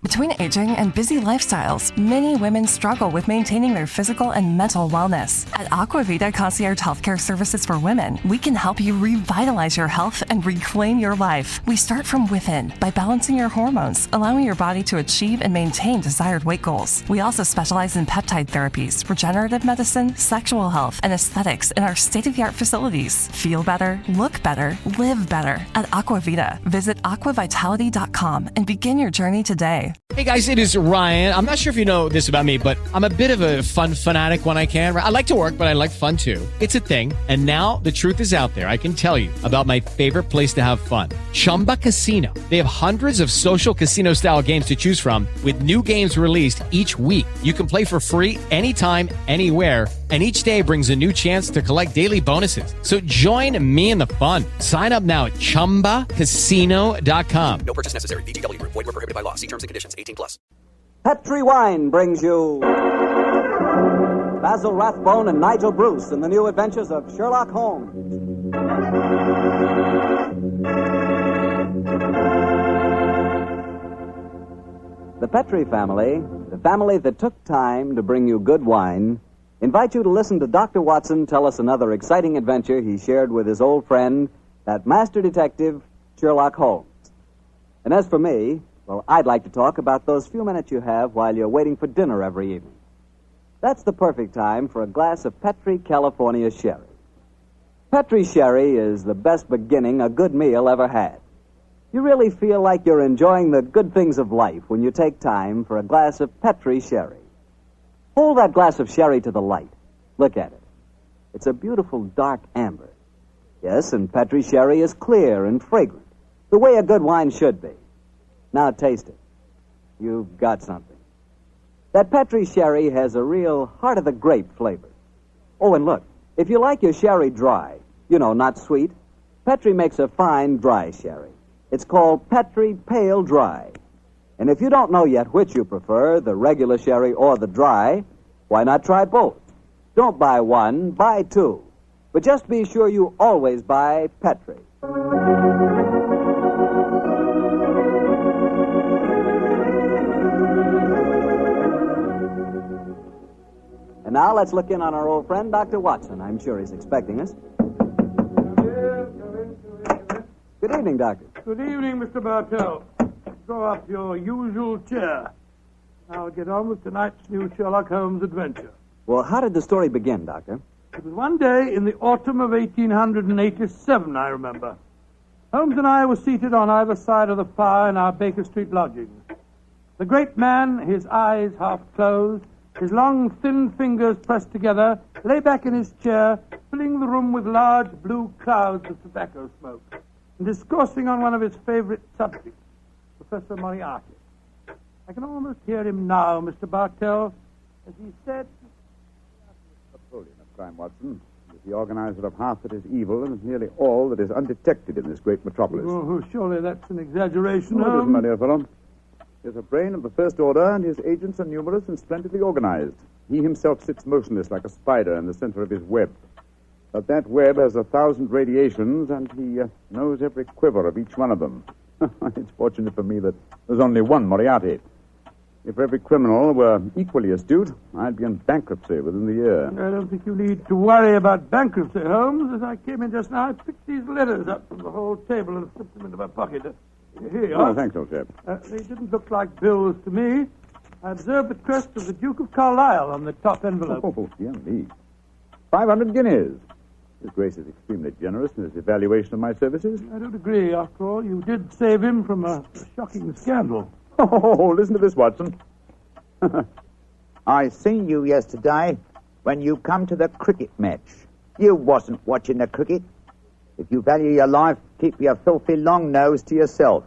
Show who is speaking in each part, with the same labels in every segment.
Speaker 1: Between aging and busy lifestyles, many women struggle with maintaining their physical and mental wellness. At Aquavita Concierge Healthcare Services for Women, we can help you revitalize your health and reclaim your life. We start from within by balancing your hormones, allowing your body to achieve and maintain desired weight goals. We also specialize in peptide therapies, regenerative medicine, sexual health, and aesthetics in our state-of-the-art facilities. Feel better, look better, live better at Aquavita. Visit aquavitality.com and begin your journey today.
Speaker 2: Hey guys, it is Ryan. I'm not sure if you know this about me, but I'm a bit of a fun fanatic when I can. I like to work, but I like fun too. It's a thing. And now the truth is out there. I can tell you about my favorite place to have fun. Chumba Casino. They have hundreds of social casino style games to choose from with new games released each week. You can play for free anytime, anywhere. And each day brings a new chance to collect daily bonuses. So join me in the fun. Sign up now at ChumbaCasino.com.
Speaker 3: No purchase necessary. VGW. Void where prohibited by law. See terms and conditions. 18+.
Speaker 4: Petri Wine brings you Basil Rathbone and Nigel Bruce in the new adventures of Sherlock Holmes. The Petri family, the family that took time to bring you good wine, invite you to listen to Dr. Watson tell us another exciting adventure he shared with his old friend, that master detective, Sherlock Holmes. And as for me, well, I'd like to talk about those few minutes you have while you're waiting for dinner every evening. That's the perfect time for a glass of Petri California Sherry. Petri Sherry is the best beginning a good meal ever had. You really feel like you're enjoying the good things of life when you take time for a glass of Petri Sherry. Hold that glass of sherry to the light. Look at it. It's a beautiful dark amber. Yes, and Petri Sherry is clear and fragrant, the way a good wine should be. Now taste it. You've got something. That Petri Sherry has a real heart-of-the-grape flavor. Oh, and look, if you like your sherry dry, not sweet, Petri makes a fine dry sherry. It's called Petri Pale Dry. And if you don't know yet which you prefer, the regular sherry or the dry, why not try both? Don't buy one, buy two. But just be sure you always buy Petri. And now let's look in on our old friend, Dr. Watson. I'm sure he's expecting us. Good evening, Doctor.
Speaker 5: Good evening, Mr. Bartell. Draw up your usual chair. Now get on with tonight's new Sherlock Holmes adventure.
Speaker 4: Well, how did the story begin, Doctor?
Speaker 5: It was one day in the autumn of 1887, I remember. Holmes and I were seated on either side of the fire in our Baker Street lodgings. The great man, his eyes half closed, his long, thin fingers pressed together, lay back in his chair, filling the room with large blue clouds of tobacco smoke, and discoursing on one of his favorite subjects, Professor Moriarty. I can almost hear him now, Mr. Bartell, as he said...
Speaker 6: Napoleon of crime, Watson, is the organizer of half that is evil and nearly all that is undetected in this great metropolis.
Speaker 5: Oh, surely that's an exaggeration,
Speaker 6: No, it
Speaker 5: Holmes.
Speaker 6: isn't, my dear fellow. He has a brain of the first order, and his agents are numerous and splendidly organized. He himself sits motionless like a spider in the center of his web. But that web has 1,000 radiations, and he knows every quiver of each one of them. It's fortunate for me that there's only one Moriarty. If every criminal were equally astute, I'd be in bankruptcy within the year.
Speaker 5: I don't think you need to worry about bankruptcy, Holmes. As I came in just now, I picked these letters up from the whole table and slipped them into my pocket. Here you are.
Speaker 6: Oh, thanks, old chap.
Speaker 5: They didn't look like bills to me. I observed the crest of the Duke of Carlisle on the top envelope.
Speaker 6: Oh, dear me. 500 guineas. His Grace is extremely generous in his evaluation of my services.
Speaker 5: I don't agree. After all, you did save him from a shocking scandal.
Speaker 6: Oh, listen to this, Watson.
Speaker 7: I seen you yesterday when you come to the cricket match. You wasn't watching the cricket. If you value your life, keep your filthy long nose to yourself.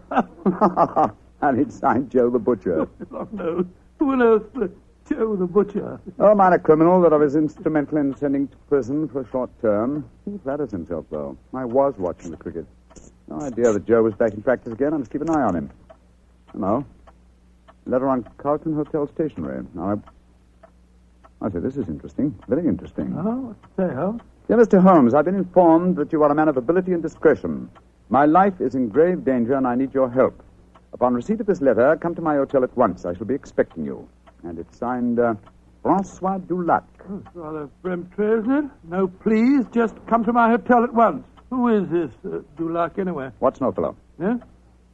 Speaker 6: And it's signed Joe the Butcher.
Speaker 5: Long nose. Who on earth? Joe the Butcher.
Speaker 6: Oh, minor criminal that I was instrumental in sending to prison for a short term. He flatters himself, though. I was watching the cricket. No idea that Joe was back in practice again. I must keep an eye on him. No. Letter on Carlton Hotel stationery. Now, I say, this is interesting. Very interesting.
Speaker 5: Oh, what's it say, Holmes?
Speaker 6: Dear Mr. Holmes, I've been informed that you are a man of ability and discretion. My life is in grave danger, and I need your help. Upon receipt of this letter, come to my hotel at once. I shall be expecting you. And it's signed, Francois Dulac.
Speaker 5: Oh, it's rather peremptory, isn't it? No, please, just come to my hotel at once. Who is this Dulac, anyway?
Speaker 6: Watson, old fellow.
Speaker 5: Yeah?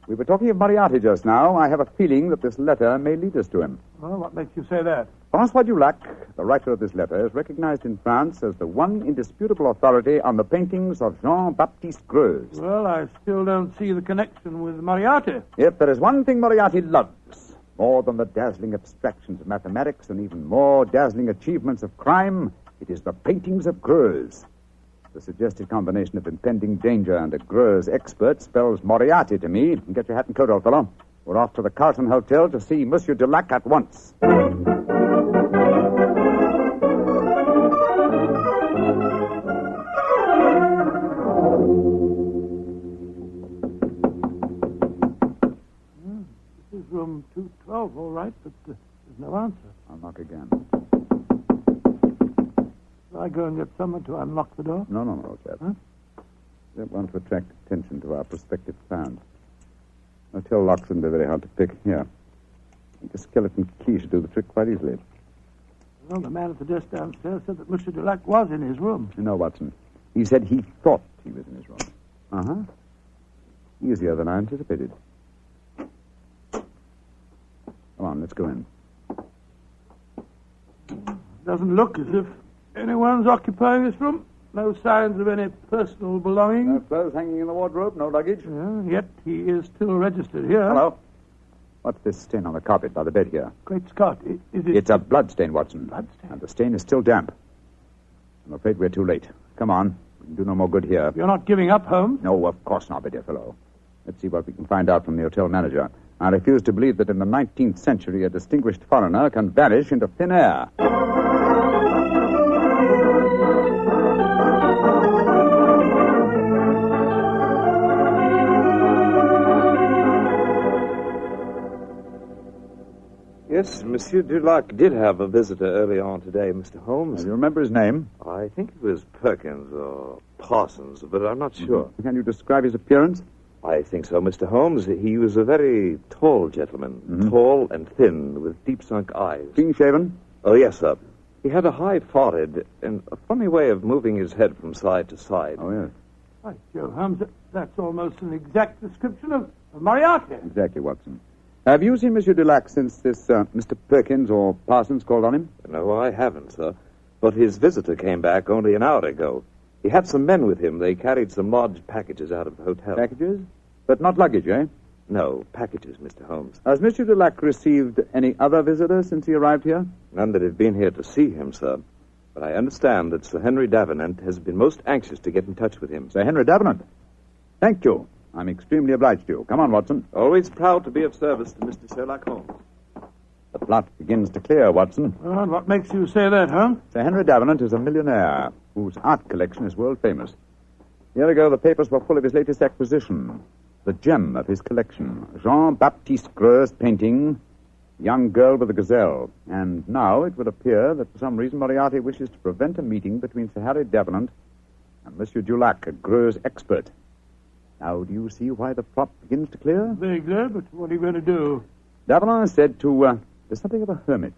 Speaker 6: We were talking of Moriarty just now. I have a feeling that this letter may lead us to him.
Speaker 5: Well, what makes you say that?
Speaker 6: Francois Dulac, the writer of this letter, is recognized in France as the one indisputable authority on the paintings of Jean-Baptiste Greuze.
Speaker 5: Well, I still don't see the connection with Moriarty.
Speaker 6: If there is one thing Moriarty loves, more than the dazzling abstractions of mathematics and even more dazzling achievements of crime, it is the paintings of Greuze. The suggested combination of impending danger and a Greuze expert spells Moriarty to me. Get your hat and coat, old fellow. We're off to the Carlton Hotel to see Monsieur Dulac at once.
Speaker 5: This is room 212, all right, but there's no answer.
Speaker 6: I'll knock again.
Speaker 5: Shall I go and get someone to unlock the door?
Speaker 6: No, old chap.
Speaker 5: Huh?
Speaker 6: Don't want to attract attention to our prospective client. Hotel locks wouldn't be very hard to pick. Here. I think a skeleton key should do the trick quite easily.
Speaker 5: Well, the man at the desk downstairs said that Monsieur Dulac was in his room.
Speaker 6: You know, Watson, he said he thought he was in his room. Uh-huh. Easier than I anticipated. Come on, let's go in.
Speaker 5: Doesn't look as if anyone's occupying this room. No signs of any personal belongings.
Speaker 6: No clothes hanging in the wardrobe, no luggage.
Speaker 5: Yeah, yet he is still registered here.
Speaker 6: Hello. What's this stain on the carpet by the bed here?
Speaker 5: Great Scott, is it...
Speaker 6: It's a blood stain, Watson.
Speaker 5: Blood stain?
Speaker 6: And the stain is still damp. I'm afraid we're too late. Come on. We can do no more good here.
Speaker 5: You're not giving up, Holmes?
Speaker 6: No, of course not, my dear fellow. Let's see what we can find out from the hotel manager. I refuse to believe that in the 19th century a distinguished foreigner can vanish into thin air.
Speaker 8: Yes, Monsieur Dulac did have a visitor early on today, Mr. Holmes.
Speaker 6: Do you remember his name?
Speaker 8: I think it was Perkins or Parsons, but I'm not sure.
Speaker 6: Can you describe his appearance?
Speaker 8: I think so, Mr. Holmes. He was a very tall gentleman, tall and thin, with deep-sunk eyes.
Speaker 6: Clean-shaven?
Speaker 8: Oh, yes, sir. He had a high forehead and a funny way of moving his head from side to side.
Speaker 6: Oh, yes.
Speaker 5: Right, Joe Holmes, that's almost an exact description of Moriarty.
Speaker 6: Exactly, Watson. Have you seen Monsieur Dulac since this Mr. Perkins or Parsons called on him?
Speaker 8: No, I haven't, sir. But his visitor came back only an hour ago. He had some men with him. They carried some large packages out of the hotel.
Speaker 6: Packages? But not luggage, eh?
Speaker 8: No, packages, Mr. Holmes.
Speaker 6: Has Monsieur Dulac received any other visitors since he arrived here?
Speaker 8: None that have been here to see him, sir. But I understand that Sir Henry Davenant has been most anxious to get in touch with him.
Speaker 6: Sir Henry Davenant? Thank you. I'm extremely obliged to you. Come on, Watson.
Speaker 8: Always proud to be of service to Mr. Sherlock Holmes.
Speaker 6: The plot begins to clear, Watson.
Speaker 5: Well, what makes you say that, huh?
Speaker 6: Sir Henry Davenant is a millionaire whose art collection is world famous. A year ago, the papers were full of his latest acquisition, the gem of his collection, Jean-Baptiste Greuze's painting, Young Girl with a Gazelle. And now it would appear that for some reason Moriarty wishes to prevent a meeting between Sir Harry Davenant and Monsieur Dulac, a Greuze expert. Now, do you see why the plot begins to clear?
Speaker 5: Vaguely, but what are you going to do?
Speaker 6: Davenant is said to be something of a hermit.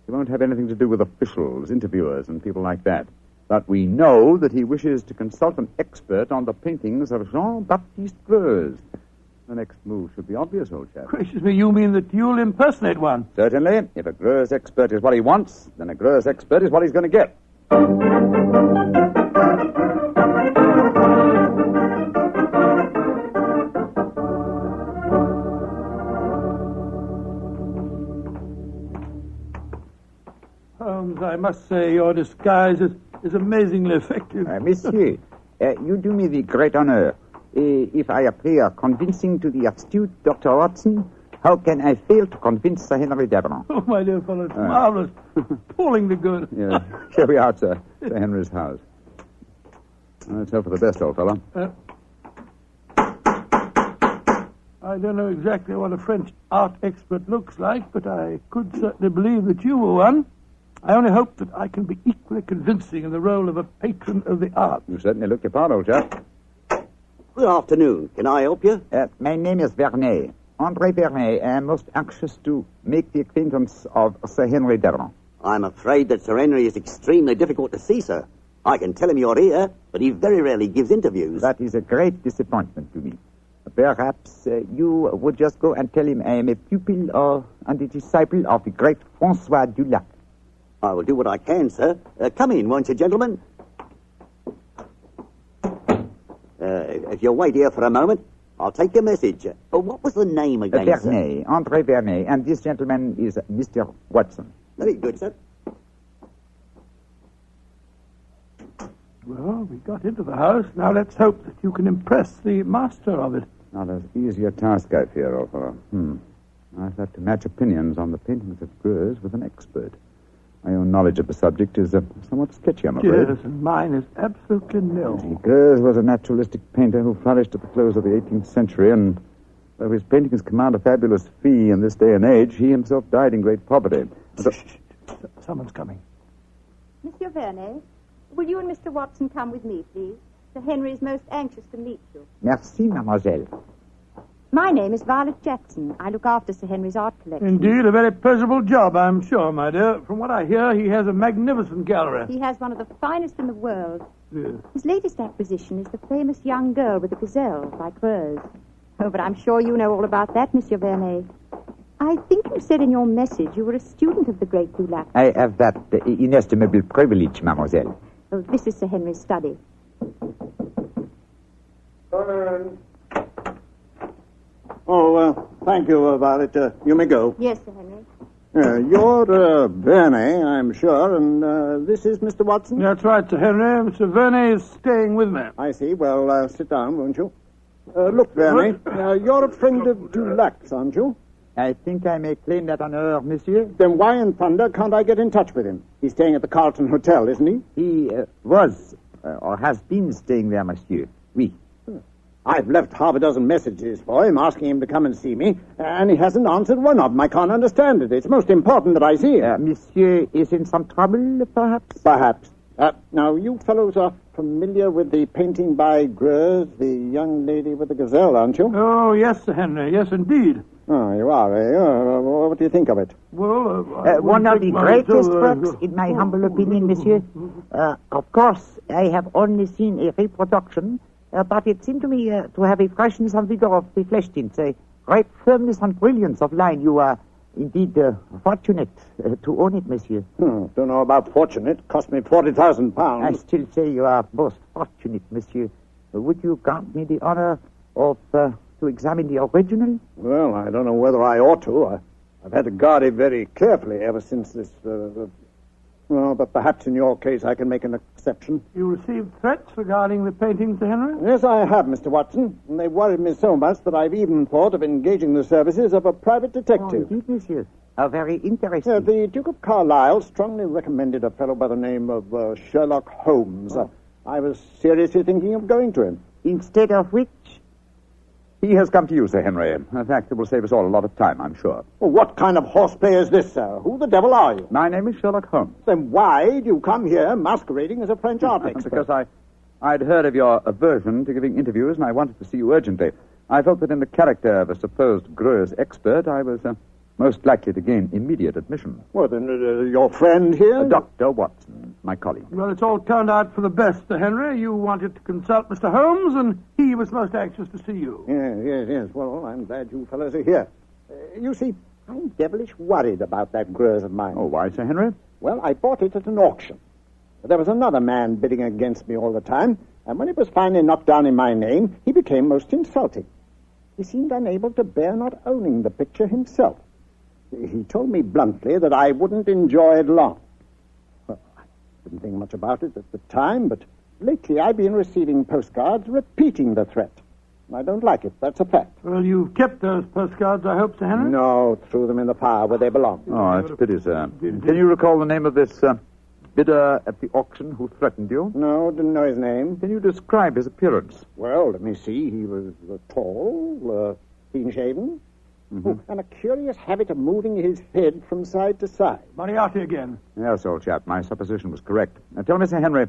Speaker 6: He won't have anything to do with officials, interviewers, and people like that. But we know that he wishes to consult an expert on the paintings of Jean-Baptiste Greuze. The next move should be obvious, old chap.
Speaker 5: Gracious me, you mean that you'll impersonate one?
Speaker 6: Certainly. If a Greuze expert is what he wants, then a Greuze expert is what he's going to get.
Speaker 5: Holmes, I must say your disguise is amazingly effective.
Speaker 7: Monsieur, you do me the great honor. If I appear convincing to the astute Dr. Watson, how can I fail to convince Sir Henry Davenant?
Speaker 5: Oh, my dear fellow, it's marvelous. Appallingly good.
Speaker 6: Yes. Here we are, sir. Sir Henry's house. Let's hope for the best, old fellow.
Speaker 5: I don't know exactly what a French art expert looks like, but I could certainly believe that you were one. I only hope that I can be equally convincing in the role of a patron of the arts.
Speaker 6: You certainly look your part, old chap.
Speaker 9: Good afternoon. Can I help you?
Speaker 7: My name is Vernet. Andre Vernet. I am most anxious to make the acquaintance of Sir Henry Devon.
Speaker 9: I'm afraid that Sir Henry is extremely difficult to see, sir. I can tell him you're here, but he very rarely gives interviews.
Speaker 7: That is a great disappointment to me. Perhaps you would just go and tell him I am a pupil and a disciple of the great Francois Dulac.
Speaker 9: I will do what I can, sir. Come in, won't you, gentlemen? If you'll wait here for a moment, I'll take your message. What was the name again,
Speaker 7: Vernet,
Speaker 9: sir?
Speaker 7: Andre Vernet, and this gentleman is Mr. Watson.
Speaker 9: Very good, sir.
Speaker 5: Well, we got into the house. Now let's hope that you can impress the master of it.
Speaker 6: Not as easy a task, I fear, old fellow. I've had to match opinions on the paintings of Greuze with an expert. My own knowledge of the subject is somewhat sketchy, I'm afraid.
Speaker 5: Yes, and mine is absolutely nil.
Speaker 6: Greuze was a naturalistic painter who flourished at the close of the 18th century, and though his paintings command a fabulous fee in this day and age, he himself died in great poverty.
Speaker 5: Someone's coming.
Speaker 10: Monsieur Vernet, will you and Mr. Watson come with me, please? Sir Henry is most anxious to meet you.
Speaker 7: Merci, mademoiselle.
Speaker 10: My name is Violet Jackson. I look after Sir Henry's art collection.
Speaker 5: Indeed, a very pleasurable job, I'm sure, my dear. From what I hear, he has a magnificent gallery.
Speaker 10: He has one of the finest in the world.
Speaker 5: Yes.
Speaker 10: His latest acquisition is the famous young girl with the Gazelle by Greuze. Oh, but I'm sure you know all about that, Monsieur Vernet. I think you said in your message you were a student of the great Dulac.
Speaker 7: I have that inestimable privilege, mademoiselle.
Speaker 10: Oh, this is Sir Henry's study.
Speaker 11: Thank you, Violet. You may go.
Speaker 10: Yes, Sir Henry.
Speaker 11: You're Vernet, I'm sure, and this is Mr. Watson?
Speaker 5: That's right, Sir Henry. Mr. Vernet is staying with me.
Speaker 11: I see. Well, sit down, won't you? Look, Vernet, you're a friend of Dulac's, aren't you?
Speaker 7: I think I may claim that honor, monsieur.
Speaker 11: Then why in thunder can't I get in touch with him? He's staying at the Carlton Hotel, isn't he?
Speaker 7: He was, or has been staying there, monsieur. Oui.
Speaker 11: I've left half a dozen messages for him, asking him to come and see me, and he hasn't answered one of them. I can't understand it. It's most important that I see him.
Speaker 7: Monsieur is in some trouble, perhaps?
Speaker 11: Perhaps. Now, you fellows are familiar with the painting by Greuze, the young lady with the Gazelle, aren't you?
Speaker 5: Oh, yes, Sir Henry. Yes, indeed.
Speaker 11: Oh, you are, eh? What do you think of it?
Speaker 5: Well,
Speaker 7: one of the greatest works, in my humble opinion, monsieur. Of course, I have only seen a reproduction, but it seemed to me to have a freshness and vigor of the flesh tints, a great firmness and brilliance of line. You are indeed fortunate to own it, monsieur.
Speaker 11: Don't know about fortunate. Cost me £40,000.
Speaker 7: I still say you are most fortunate, monsieur. Would you grant me the honor of to examine the original?
Speaker 11: Well, I don't know whether I ought to. I've had to guard it very carefully ever since this... Well, but perhaps in your case I can make an exception.
Speaker 5: You received threats regarding the painting, Sir Henry?
Speaker 11: Yes, I have, Mr. Watson. And they worried me so much that I've even thought of engaging the services of a private detective.
Speaker 7: Oh, indeed, monsieur. How very interesting.
Speaker 11: The Duke of Carlisle strongly recommended a fellow by the name of Sherlock Holmes. I was seriously thinking of going to him.
Speaker 7: Instead of which?
Speaker 6: He has come to you, Sir Henry. In fact, it will save us all a lot of time, I'm sure.
Speaker 11: Well, what kind of horseplay is this, sir? Who the devil are you?
Speaker 6: My name is Sherlock Holmes.
Speaker 11: Then why do you come here masquerading as a French art expert?
Speaker 6: Because I'd heard of your aversion to giving interviews, and I wanted to see you urgently. I felt that in the character of a supposed Greuze expert, I was most likely to gain immediate admission.
Speaker 11: Well, then, your friend here?
Speaker 6: Dr. Watson, my colleague.
Speaker 5: Well, it's all turned out for the best, Sir Henry. You wanted to consult Mr. Holmes, and he was most anxious to see you.
Speaker 11: Yes. Well, I'm glad you fellows are here. You see, I'm devilish worried about that Greuze of mine.
Speaker 6: Oh, why, Sir Henry?
Speaker 11: Well, I bought it at an auction. There was another man bidding against me all the time, and when it was finally knocked down in my name, he became most insulting. He seemed unable to bear not owning the picture himself. He told me bluntly that I wouldn't enjoy it long. Well, I didn't think much about it at the time, but lately I've been receiving postcards repeating the threat. I don't like it, that's a fact.
Speaker 5: Well, you've kept those postcards, I hope, Sir Henry?
Speaker 11: No, threw them in the fire where they belong.
Speaker 6: Oh, that's a pity, sir. Can you recall the name of this bidder at the auction who threatened you?
Speaker 11: No, didn't know his name.
Speaker 6: Can you describe his appearance?
Speaker 11: Well, let me see. He was tall, clean-shaven, and a curious habit of moving his head from side to side.
Speaker 5: Moriarty again.
Speaker 6: Yes, old chap, my supposition was correct. Now, tell me, Sir Henry,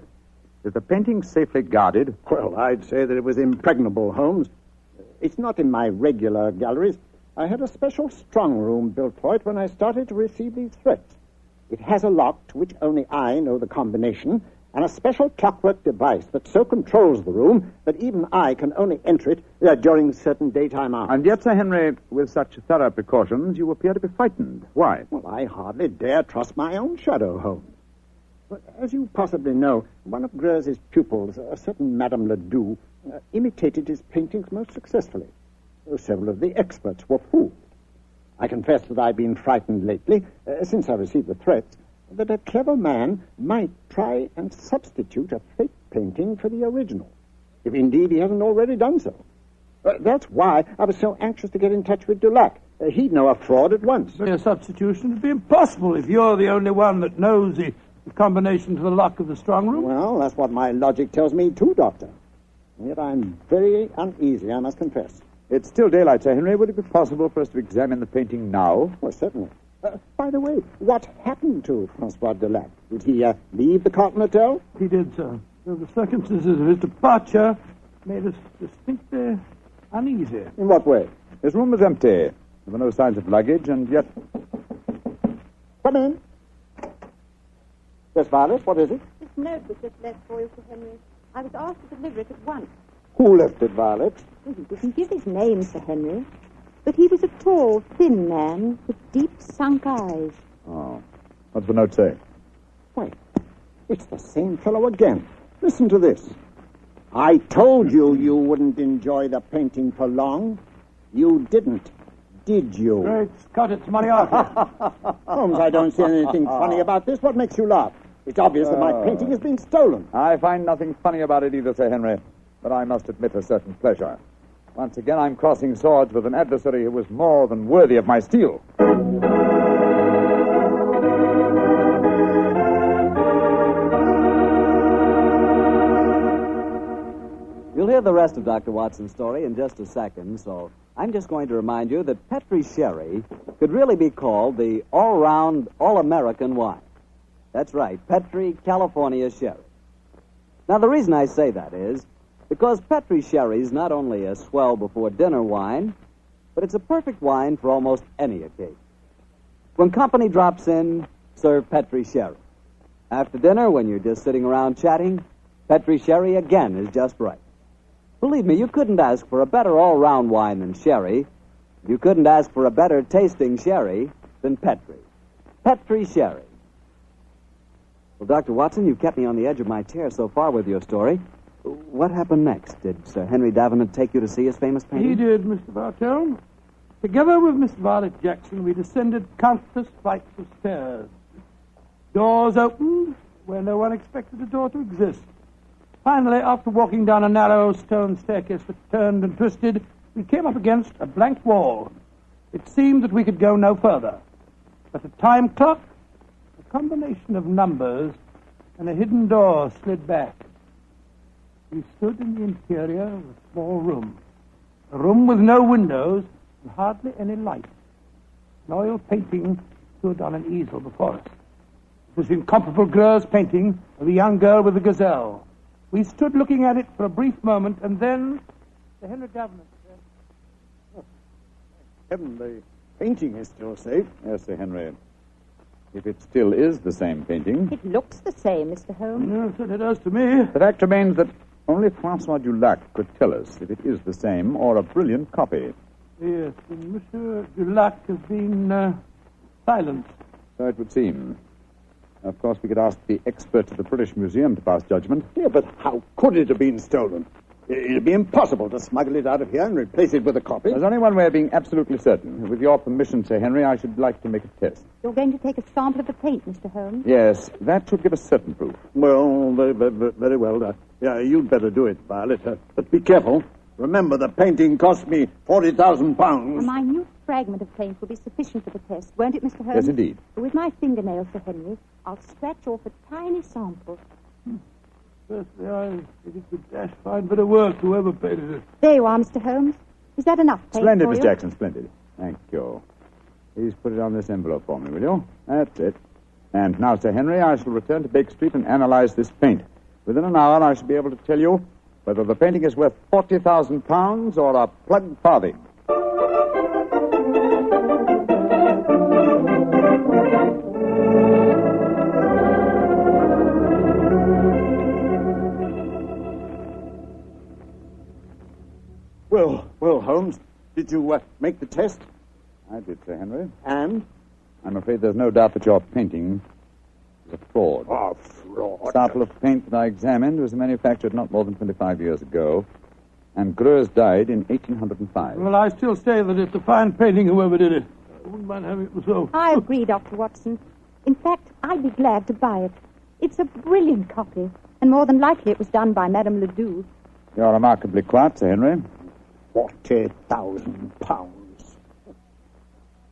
Speaker 6: is the painting safely guarded?
Speaker 11: Well, I'd say that it was impregnable, Holmes. It's not in my regular galleries. I had a special strong room built for it when I started to receive these threats. It has a lock to which only I know the combination, and a special clockwork device that so controls the room that even I can only enter it during certain daytime hours.
Speaker 6: And yet, Sir Henry, with such thorough precautions, you appear to be frightened. Why?
Speaker 11: Well, I hardly dare trust my own shadow, Holmes. But as you possibly know, one of Greuze's pupils, a certain Madame Ledoux, imitated his paintings most successfully. Several of the experts were fooled. I confess that I've been frightened lately, since I received the threats, that a clever man might try and substitute a fake painting for the original, if indeed he hasn't already done so. That's why I was so anxious to get in touch with Dulac. He'd know a fraud at once.
Speaker 5: But a substitution would be impossible if you're the only one that knows the combination to the lock of the strong room.
Speaker 11: Well, that's what my logic tells me too, Doctor. And yet I'm very uneasy, I must confess.
Speaker 6: It's still daylight, Sir Henry. Would it be possible for us to examine the painting now?
Speaker 11: Well, certainly. By the way, what happened to Francois Dulac? Did he leave the Carlton Hotel?
Speaker 5: He did, sir. So the circumstances of his departure made us distinctly uneasy.
Speaker 11: In what way?
Speaker 6: His room was empty. There were no signs of luggage, and yet...
Speaker 11: Come in. Yes, Violet, what is it?
Speaker 10: This note was just left for you, Sir Henry. I was asked to deliver it at once.
Speaker 11: Who left it, Violet?
Speaker 10: Well, he didn't give his name, Sir Henry. But he was a tall, thin man with deep, sunk eyes.
Speaker 6: Oh. What's the note say?
Speaker 11: Wait. It's the same fellow again. Listen to this. I told you you wouldn't enjoy the painting for long. You didn't, did you?
Speaker 5: Great Scott, it's Moriarty.
Speaker 11: Holmes, I don't see anything funny about this. What makes you laugh? It's obvious that my painting has been stolen.
Speaker 6: I find nothing funny about it either, Sir Henry. But I must admit a certain pleasure. Once again, I'm crossing swords with an adversary who was more than worthy of my steel.
Speaker 4: You'll hear the rest of Dr. Watson's story in just a second, so I'm just going to remind you that Petri Sherry could really be called the all-round, all-American wine. That's right, Petri California Sherry. Now, the reason I say that is because Petri Sherry is not only a swell before dinner wine, but it's a perfect wine for almost any occasion. When company drops in, serve Petri Sherry. After dinner, when you're just sitting around chatting, Petri Sherry again is just right. Believe me, you couldn't ask for a better all-round wine than Sherry. You couldn't ask for a better tasting Sherry than Petri. Petri Sherry. Well, Dr. Watson, you've kept me on the edge of my chair so far with your story. What happened next? Did Sir Henry Davenant take you to see his famous painting?
Speaker 5: He did, Mr. Bartell. Together with Miss Violet Jackson, we descended countless flights of stairs. Doors opened where no one expected a door to exist. Finally, after walking down a narrow stone staircase that turned and twisted, we came up against a blank wall. It seemed that we could go no further. But a time clock, a combination of numbers, and a hidden door slid back. We stood in the interior of a small room. A room with no windows and hardly any light. An oil painting stood on an easel before us. It was the incomparable Greuze painting of the young girl with the Gazelle. We stood looking at it for a brief moment, and then Sir Henry Davenant said,
Speaker 11: "Oh, heaven, the painting is still safe."
Speaker 6: Yes, Sir Henry. If it still is the same painting...
Speaker 10: It looks the same, Mr. Holmes.
Speaker 5: Yes, it does to me.
Speaker 6: The fact remains that only Francois Dulac could tell us if it is the same or a brilliant copy.
Speaker 5: Yes, and Monsieur Dulac has been silent.
Speaker 6: So it would seem. Of course, we could ask the experts at the British Museum to pass judgment.
Speaker 11: Yeah, but how could it have been stolen? It'd be impossible to smuggle it out of here and replace it with a copy.
Speaker 6: There's only one way of being absolutely certain. With your permission, Sir Henry, I should like to make a test.
Speaker 10: You're going to take a sample of the paint, Mr. Holmes?
Speaker 6: Yes, that should give us certain proof.
Speaker 11: Well, very well. Yeah, you'd better do it, Violet. But be careful. Remember, the painting cost me £40,000.
Speaker 10: A minute fragment of paint will be sufficient for the test, won't it, Mr. Holmes?
Speaker 6: Yes, indeed.
Speaker 10: With my fingernails, Sir Henry, I'll scratch off a tiny sample.
Speaker 5: Firstly, I think it's a dash fine bit of work, whoever painted it.
Speaker 10: There you are, Mr. Holmes. Is that enough paint
Speaker 6: Splendid,
Speaker 10: for
Speaker 6: Miss
Speaker 10: you?
Speaker 6: Jackson, splendid. Thank you. Please put it on this envelope for me, will you? That's it. And now, Sir Henry, I shall return to Baker Street and analyze this paint. Within an hour, I shall be able to tell you whether the painting is worth £40,000 or a plugged farthing.
Speaker 11: Did you make the test?
Speaker 6: I did, Sir Henry.
Speaker 11: And?
Speaker 6: I'm afraid there's no doubt that your painting is a fraud.
Speaker 11: Oh, fraud.
Speaker 6: The sample of paint that I examined was manufactured not more than 25 years ago, and Greuze died in 1805.
Speaker 5: Well, I still say that it's a fine painting, whoever did it. I wouldn't mind having it so.
Speaker 10: I agree, Dr. Watson. In fact, I'd be glad to buy it. It's a brilliant copy, and more than likely it was done by Madame Ledoux.
Speaker 6: You're remarkably quiet, Sir Henry.
Speaker 11: £40,000.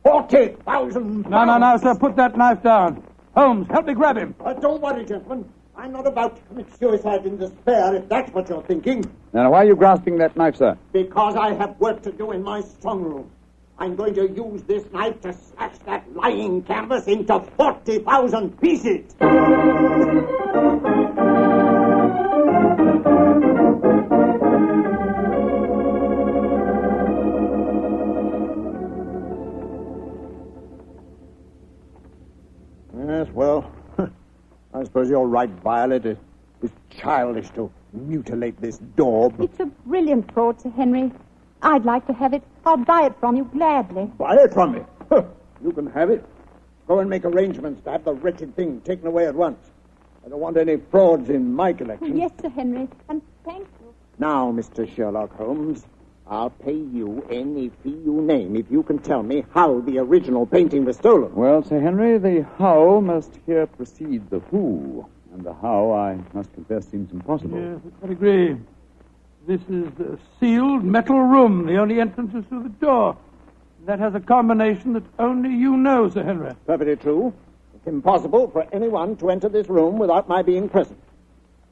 Speaker 11: 40,000
Speaker 5: No, sir, put that knife down. Holmes, help me grab him.
Speaker 11: Don't worry, gentlemen. I'm not about to commit suicide in despair, if that's what you're thinking.
Speaker 6: Now, why are you grasping that knife, sir?
Speaker 11: Because I have work to do in my strong room. I'm going to use this knife to smash that lying canvas into 40,000 pieces. Yes, well, I suppose you're right, Violet. It's childish to mutilate this daub.
Speaker 10: It's a brilliant fraud, Sir Henry. I'd like to have it. I'll buy it from you gladly.
Speaker 11: Buy it from me? You can have it. Go and make arrangements to have the wretched thing taken away at once. I don't want any frauds in my collection.
Speaker 10: Yes, Sir Henry, and thank you.
Speaker 11: Now, Mr. Sherlock Holmes, I'll pay you any fee you name if you can tell me how the original painting was stolen.
Speaker 6: Well, Sir Henry, the how must here precede the who. And the how, I must confess, seems impossible.
Speaker 5: Yes, I agree. This is a sealed metal room. The only entrance is through the door. That has a combination that only you know, Sir Henry.
Speaker 11: Perfectly true. It's impossible for anyone to enter this room without my being present.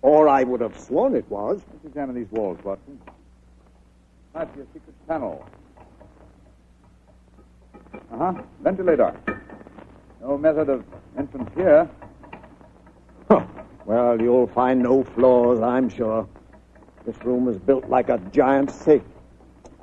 Speaker 11: Or I would have sworn it was.
Speaker 6: Let's examine these walls, Watson. Might be a secret panel. Ventilator. No method of entrance here.
Speaker 11: Well, you'll find no flaws, I'm sure. This room is built like a giant safe.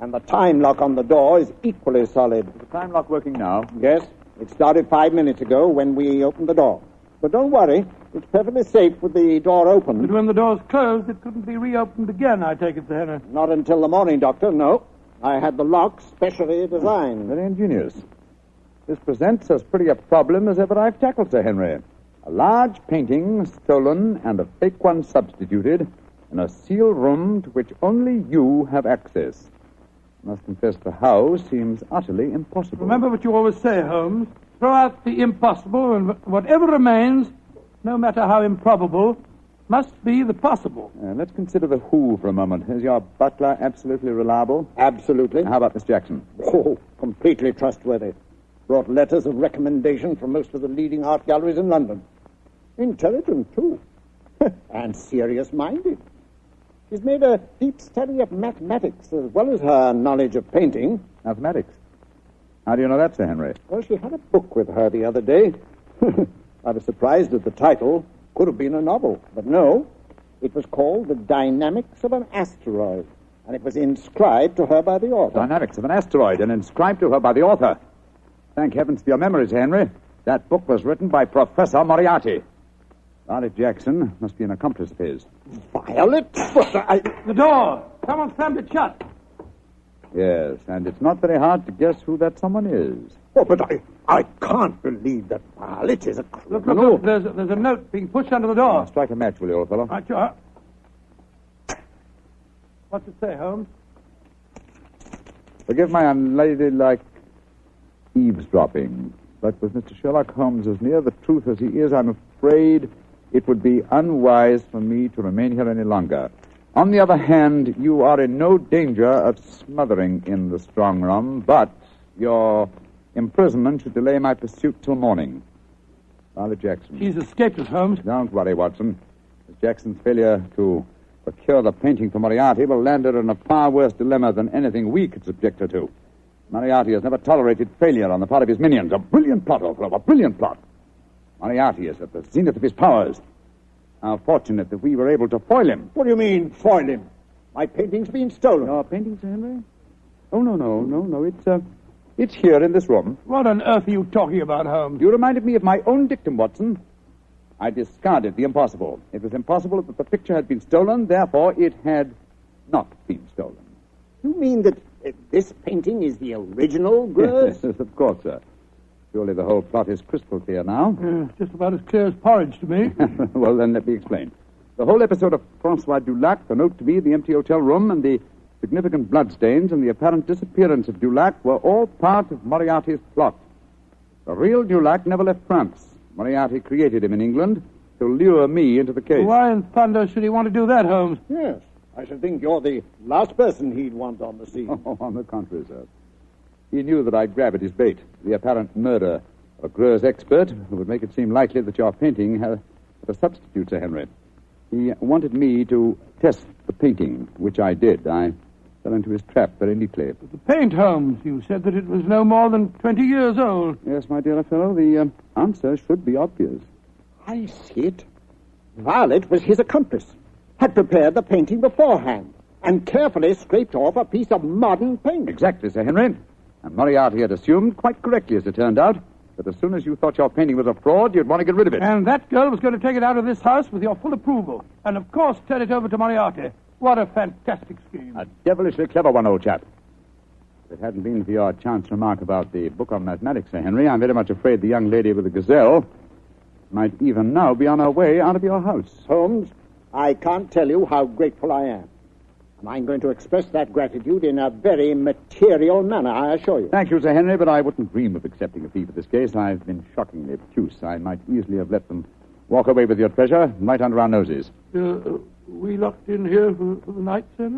Speaker 11: And the time lock on the door is equally solid.
Speaker 6: Is the time lock working now?
Speaker 11: Yes. It started 5 minutes ago when we opened the door. But don't worry. It's perfectly safe with the door open.
Speaker 5: But when the door's closed, it couldn't be reopened again, I take it, Sir Henry.
Speaker 11: Not until the morning, Doctor, no. I had the lock specially designed.
Speaker 6: Very ingenious. This presents as pretty a problem as ever I've tackled, Sir Henry. A large painting stolen and a fake one substituted in a sealed room to which only you have access. I must confess the how seems utterly impossible.
Speaker 5: Remember what you always say, Holmes. Throw out the impossible, and whatever remains, no matter how improbable, must be the possible.
Speaker 6: Let's consider the who for a moment. Is your butler absolutely reliable?
Speaker 11: Absolutely.
Speaker 6: How about Miss Jackson?
Speaker 11: Oh, completely trustworthy. Brought letters of recommendation from most of the leading art galleries in London. Intelligent, too. And serious-minded. She's made a deep study of mathematics as well as her knowledge of painting.
Speaker 6: Mathematics? How do you know that, Sir Henry?
Speaker 11: Well, she had a book with her the other day. I was surprised at the title. Could have been a novel, but no. It was called The Dynamics of an Asteroid, and it was inscribed to her by the author.
Speaker 6: Dynamics of an Asteroid, and inscribed to her by the author. Thank heavens for your memories, Henry. That book was written by Professor Moriarty. Violet Jackson must be an accomplice of his.
Speaker 11: Violet?
Speaker 5: The door! Someone slammed it shut.
Speaker 6: Yes, and it's not very hard to guess who that someone is.
Speaker 11: Oh, but I can't believe that Violet is a criminal.
Speaker 5: Look, there's a note being pushed under the door.
Speaker 6: Strike a match, will you, old fellow?
Speaker 5: Right, you are. What's it say, Holmes?
Speaker 6: Forgive my unladylike eavesdropping, but with Mr. Sherlock Holmes as near the truth as he is, I'm afraid it would be unwise for me to remain here any longer. On the other hand, you are in no danger of smothering in the strong room, but your imprisonment should delay my pursuit till morning. Violet Jackson.
Speaker 5: She's escaped us, Holmes.
Speaker 6: Don't worry, Watson. Miss Jackson's failure to procure the painting for Moriarty will land her in a far worse dilemma than anything we could subject her to. Moriarty has never tolerated failure on the part of his minions. A brilliant plot, old fellow, a brilliant plot. Moriarty is at the zenith of his powers. How fortunate that we were able to foil him.
Speaker 11: What do you mean, foil him? My painting's been stolen.
Speaker 6: Your painting, Sir Henry? Oh, no. It's here in this room.
Speaker 5: What on earth are you talking about, Holmes?
Speaker 6: You reminded me of my own dictum, Watson. I discarded the impossible. It was impossible that the picture had been stolen, therefore it had not been stolen.
Speaker 11: You mean that This painting is the original, Greuze?
Speaker 6: Yes, of course, sir. Surely the whole plot is crystal clear now.
Speaker 5: Just about as clear as porridge to me.
Speaker 6: Well, then let me explain. The whole episode of Francois Dulac, the note to me, the empty hotel room, and the significant bloodstains and the apparent disappearance of Dulac were all part of Moriarty's plot. The real Dulac never left France. Moriarty created him in England to lure me into the case.
Speaker 5: Why in thunder should he want to do that, Holmes?
Speaker 11: Yes. I should think you're the last person he'd want on the scene.
Speaker 6: Oh, on the contrary, sir. He knew that I'd grab at his bait, the apparent murder of a Greuze expert who would make it seem likely that your painting had a substitute, Sir Henry. He wanted me to test the painting, which I did. I fell into his trap very neatly.
Speaker 5: The paint, Holmes, you said that it was no more than 20 years old.
Speaker 6: Yes, my dear fellow, the answer should be obvious.
Speaker 11: I see it. Violet was his accomplice, had prepared the painting beforehand, and carefully scraped off a piece of modern paint.
Speaker 6: Exactly, Sir Henry. And Moriarty had assumed, quite correctly as it turned out, that as soon as you thought your painting was a fraud, you'd want to get rid of it.
Speaker 5: And that girl was going to take it out of this house with your full approval. And, of course, turn it over to Moriarty. What a fantastic scheme.
Speaker 6: A devilishly clever one, old chap. If it hadn't been for your chance remark about the book on mathematics, Sir Henry, I'm very much afraid the young lady with the Gazelle might even now be on her way out of your house.
Speaker 11: Holmes, I can't tell you how grateful I am. And I'm going to express that gratitude in a very material manner, I assure you.
Speaker 6: Thank you, Sir Henry, but I wouldn't dream of accepting a fee for this case. I've been shockingly obtuse. I might easily have let them walk away with your treasure right under our noses.
Speaker 5: We locked in here for the night, sir?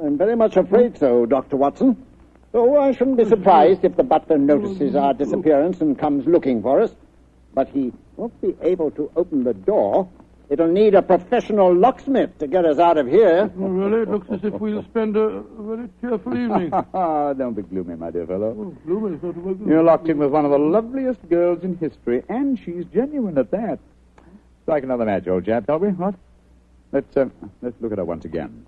Speaker 11: I'm very much afraid so, Dr. Watson. Though I shouldn't be surprised if the butler notices our disappearance and comes looking for us. But he won't be able to open the door. It'll need a professional locksmith to get us out of here.
Speaker 5: Well, really, it looks as if we'll spend a very cheerful evening.
Speaker 6: Don't be gloomy, my dear fellow.
Speaker 5: Oh, gloomy.
Speaker 6: You're locked in with one of the loveliest girls in history, and she's genuine at that. Strike another match, old chap, shall we? What? Let's look at her once again.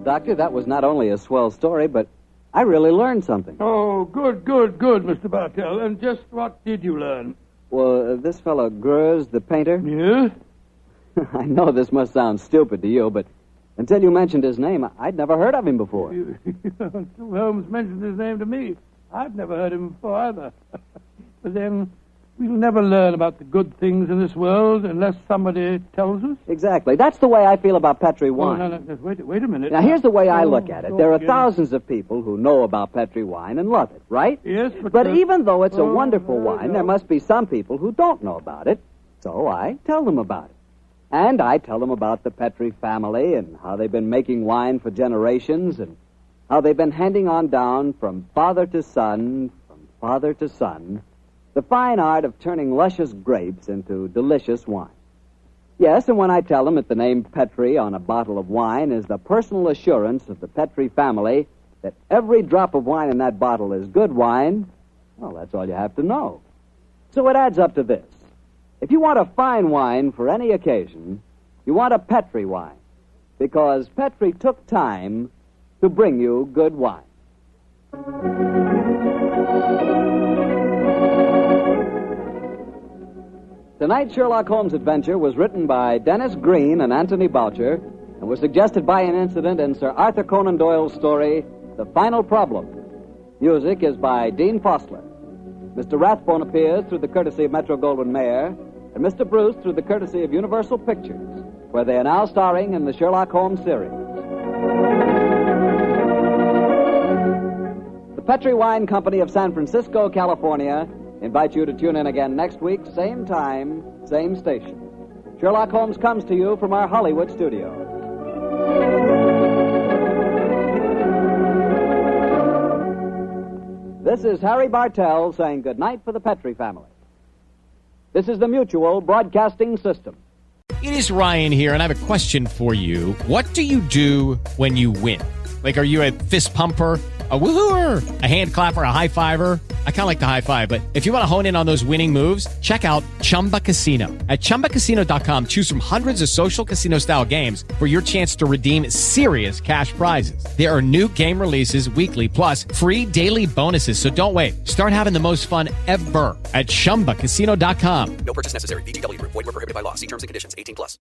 Speaker 4: Doctor, that was not only a swell story, but I really learned something.
Speaker 5: Oh, good, Mr. Bartell. And just what did you learn?
Speaker 4: Well, this fellow Greuze, the painter...
Speaker 5: Yeah?
Speaker 4: I know this must sound stupid to you, but until you mentioned his name, I'd never heard of him before.
Speaker 5: Until Holmes mentioned his name to me, I'd never heard of him before either. But then... we'll never learn about the good things in this world unless somebody tells us.
Speaker 4: Exactly. That's the way I feel about Petri wine.
Speaker 5: Oh, no, wait a minute.
Speaker 4: Now, here's the way I look at it. There are thousands of people who know about Petri wine and love it, right?
Speaker 5: Yes,
Speaker 4: but even though it's a wonderful wine, there must be some people who don't know about it. So I tell them about it. And I tell them about the Petri family and how they've been making wine for generations and how they've been handing on down from father to son, the fine art of turning luscious grapes into delicious wine. Yes, and when I tell them that the name Petri on a bottle of wine is the personal assurance of the Petri family that every drop of wine in that bottle is good wine, well, that's all you have to know. So it adds up to this. If you want a fine wine for any occasion, you want a Petri wine, because Petri took time to bring you good wine. Tonight's Sherlock Holmes adventure was written by Dennis Green and Anthony Boucher and was suggested by an incident in Sir Arthur Conan Doyle's story, The Final Problem. Music is by Dean Fostler. Mr. Rathbone appears through the courtesy of Metro-Goldwyn-Mayer and Mr. Bruce through the courtesy of Universal Pictures, where they are now starring in the Sherlock Holmes series. The Petri Wine Company of San Francisco, California, invite you to tune in again next week, same time, same station. Sherlock Holmes comes to you from our Hollywood studio. This is Harry Bartell saying goodnight for the Petri family. This is the Mutual Broadcasting System.
Speaker 2: It is Ryan here, and I have a question for you. What do you do when you win? Like, are you a fist pumper? A woohooer, a hand clapper, a high fiver. I kind of like the high five, but if you want to hone in on those winning moves, check out Chumba Casino. At ChumbaCasino.com, choose from hundreds of social casino style games for your chance to redeem serious cash prizes. There are new game releases weekly, plus free daily bonuses. So don't wait. Start having the most fun ever at ChumbaCasino.com.
Speaker 3: No purchase necessary. VGW Group. Void where prohibited by law. See terms and conditions. 18+.